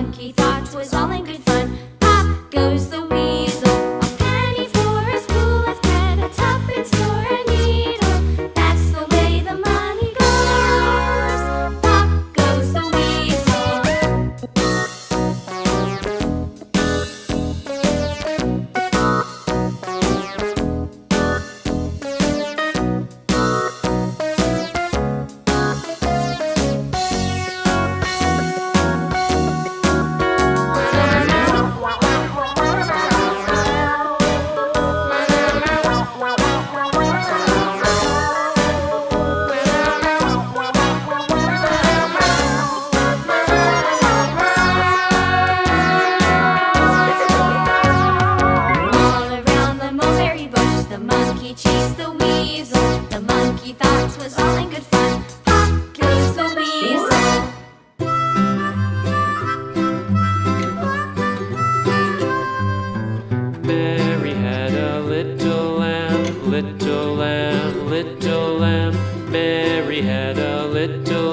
monkey thought 'twas all in good fun. Pop goes the weasel. A penny for a spool of thread, a tuppence for a needle. That's the way the money goes. Pop goes the weasel. All around the mulberry bush, the monkey chased the weasel. The monkey thought 'twas all in good fun. Pop goes the weasel. Mary had a little lamb, little lamb, little lamb. Mary had a little